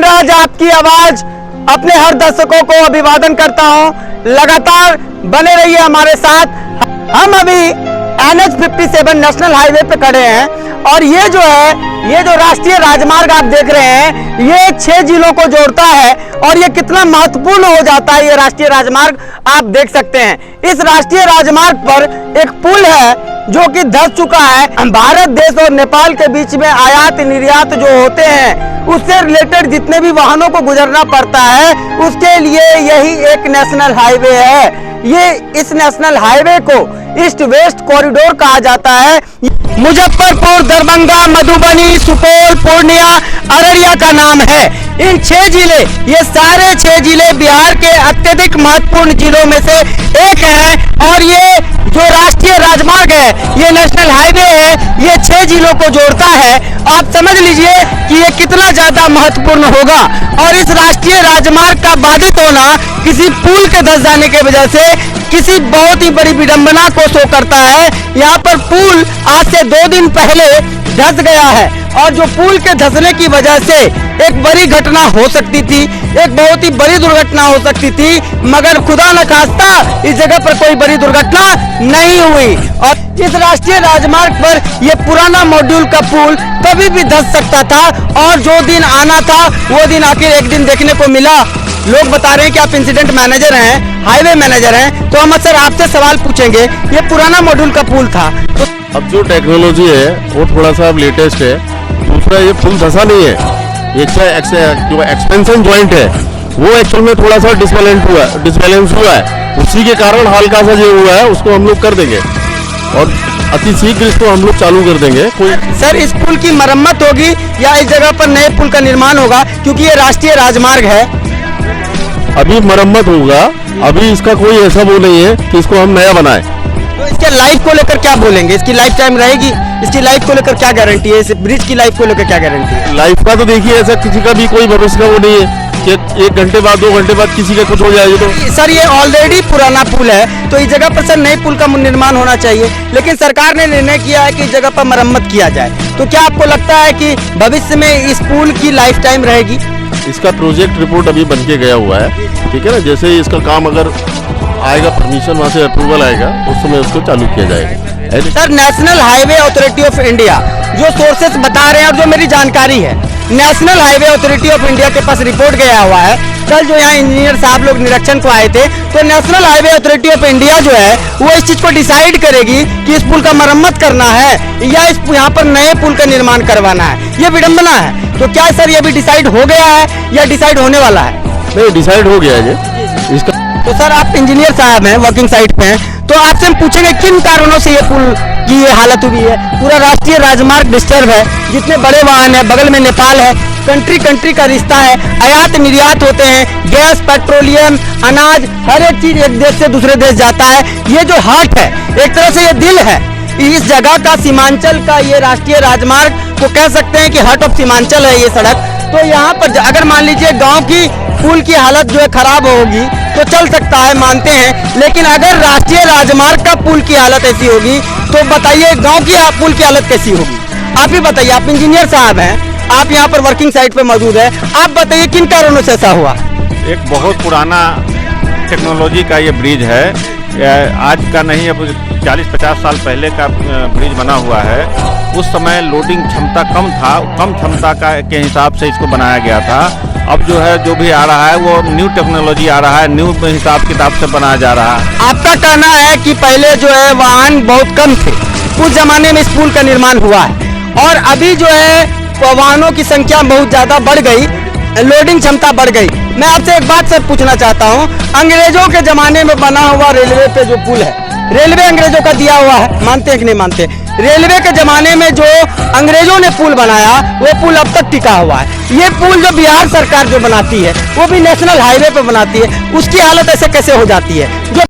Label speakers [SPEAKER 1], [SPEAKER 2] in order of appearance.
[SPEAKER 1] राज आपकी आवाज अपने हर दर्शकों को अभिवादन करता हूं। लगातार बने रहिए हमारे साथ। हम अभी NH 57 नेशनल हाईवे पे खड़े हैं और ये जो राष्ट्रीय राजमार्ग आप देख रहे हैं, ये 6 जिलों को जोड़ता है और ये कितना महत्वपूर्ण हो जाता है ये राष्ट्रीय राजमार्ग आप देख सकते हैं। इस राष्ट्रीय राजमार्ग पर एक पुल है जो कि धंस चुका है। भारत देश और नेपाल के बीच में आयात निर्यात जो होते हैं उससे रिलेटेड जितने भी वाहनों को गुजरना पड़ता है उसके लिए यही एक नेशनल हाईवे है। इस नेशनल हाईवे को ईस्ट वेस्ट कॉरिडोर कहा जाता है। मुजफ्फरपुर, दरभंगा, मधुबनी, सुपौल, पूर्णिया, अररिया का नाम है। इन 6 जिले, ये सारे 6 जिले बिहार के अत्यधिक महत्वपूर्ण जिलों में से एक है और ये जो राष्ट्रीय राजमार्ग है, ये नेशनल हाईवे है, ये 6 जिलों को जोड़ता है। आप समझ लीजिए कि ये कितना ज्यादा महत्वपूर्ण होगा। और इस राष्ट्रीय राजमार्ग का बाधित होना किसी पुल के धंस जाने की वजह से किसी बहुत ही बड़ी विडंबना को शो करता है। यहाँ पर पुल आज से 2 दिन पहले धंस गया है और जो पुल के धंसने की वजह से एक बड़ी घटना हो सकती थी, एक बहुत ही बड़ी दुर्घटना हो सकती थी, मगर खुदा न खास्ता इस जगह पर कोई बड़ी दुर्घटना नहीं हुई। और इस राष्ट्रीय राजमार्ग पर यह पुराना मॉड्यूल का पुल कभी भी धंस सकता था और जो दिन आना था वो दिन आखिर एक दिन देखने को मिला। लोग बता रहे हैं कि आप इंसिडेंट मैनेजर हैं, हाईवे मैनेजर हैं, तो हम सर आपसे सवाल पूछेंगे। ये पुराना मॉड्यूल का पुल था तो
[SPEAKER 2] अब जो टेक्नोलॉजी है वो थोड़ा सा अब लेटेस्ट है। दूसरा ये पुल धंसा नहीं है, जो एक्सपेंशन जॉइंट है वो एक्चुअल में थोड़ा सा डिसबैलेंस हुआ है। उसी के कारण हल्का सा जो हुआ है उसको हम लोग कर देंगे और अति शीघ्र इसको हम लोग चालू कर देंगे।
[SPEAKER 1] सर इस पुल की मरम्मत होगी या इस जगह पर नए पुल का निर्माण होगा, क्योंकि ये राष्ट्रीय राजमार्ग है?
[SPEAKER 2] अभी मरम्मत होगा, अभी इसका कोई ऐसा वो नहीं है कि इसको हम नया बनाए।
[SPEAKER 1] तो इसके लाइफ को लेकर क्या बोलेंगे? इसकी लाइफ टाइम रहेगी? इसकी लाइफ को लेकर क्या गारंटी है? इस ब्रिज की लाइफ को लेकर क्या गारंटी है?
[SPEAKER 2] लाइफ का तो देखिए ऐसा किसी का भी कोई भरोसा का वो नहीं है कि 1 घंटे बाद 2 घंटे बाद किसी का कुछ हो जाएगा। तो
[SPEAKER 1] सर ये ऑलरेडी पुराना पुल है तो इस जगह पर सर नए पुल का निर्माण होना चाहिए, लेकिन सरकार ने निर्णय किया है कि इस जगह पर मरम्मत किया जाए। तो क्या आपको लगता है कि भविष्य में इस पुल की लाइफ टाइम रहेगी?
[SPEAKER 2] इसका प्रोजेक्ट रिपोर्ट अभी बन के गया हुआ है, ठीक है ना। जैसे ही इसका काम अगर आएगा, परमिशन वहाँ से अप्रूवल आएगा, उस समय उसको चालू किया जाएगा।
[SPEAKER 1] Sir national highway authority of India जो सोर्सेस बता रहे हैं और जो मेरी जानकारी है, national highway authority of India के पास रिपोर्ट गया हुआ है। कल जो यहाँ इंजीनियर साहब लोग निरीक्षण को आए थे, तो national highway authority of India जो है वो इस चीज को डिसाइड करेगी कि इस पुल का मरम्मत करना है या इस यहाँ पर नए पुल का निर्माण करवाना है। ये विडंबना है। तो क्या सर ये भी डिसाइड हो गया है या डिसाइड होने वाला है?
[SPEAKER 2] नहीं, डिसाइड हो गया है इसका।
[SPEAKER 1] तो सर आप इंजीनियर साहब हैं, वर्किंग साइट पे हैं, तो आपसे हम पूछेंगे किन कारणों से ये पुल की ये हालत हुई है। पूरा राष्ट्रीय राजमार्ग डिस्टर्ब है, जितने बड़े वाहन है, बगल में नेपाल है, कंट्री का रिश्ता है, आयात निर्यात होते हैं, गैस, पेट्रोलियम, अनाज, हर एक चीज एक देश से दूसरे देश जाता है। ये जो हार्ट है, एक तरह से ये दिल है इस जगह का, सीमांचल का, ये राष्ट्रीय राजमार्ग को कह सकते हैं कि हार्ट ऑफ सीमांचल है ये सड़क। तो यहाँ पर अगर मान लीजिए गाँव की पुल की हालत जो है खराब होगी तो चल सकता है, मानते हैं, लेकिन अगर राष्ट्रीय राजमार्ग का पुल की हालत ऐसी होगी तो बताइए गांव की पुल की हालत कैसी होगी? आप ही बताइए, आप इंजीनियर साहब हैं, आप यहाँ पर वर्किंग साइट पे मौजूद है, आप बताइए किन कारणों से ऐसा हुआ?
[SPEAKER 3] एक बहुत पुराना टेक्नोलॉजी का ये ब्रिज है, आज का नहीं, अब 40-50 साल पहले का ब्रिज बना हुआ है। उस समय लोडिंग क्षमता कम था, कम क्षमता के हिसाब से इसको बनाया गया था। अब जो है जो भी आ रहा है वो न्यू टेक्नोलॉजी आ रहा है, न्यू हिसाब किताब से बनाया जा रहा है।
[SPEAKER 1] आपका कहना है कि पहले जो है वाहन बहुत कम थे, उस जमाने में इस पुल का निर्माण हुआ है और अभी जो है वाहनों की संख्या बहुत ज्यादा बढ़ गई, लोडिंग क्षमता बढ़ गई। मैं आपसे एक बात सर पूछना चाहता हूँ, अंग्रेजों के जमाने में बना हुआ रेलवे पे जो पुल है, रेलवे अंग्रेजों का दिया हुआ है, मानते हैं कि नहीं मानते? रेलवे के जमाने में जो अंग्रेजों ने पुल बनाया वो पुल अब तक टिका हुआ है। ये पुल जो बिहार सरकार जो बनाती है वो भी नेशनल हाईवे पे बनाती है, उसकी हालत ऐसे कैसे हो जाती है? जो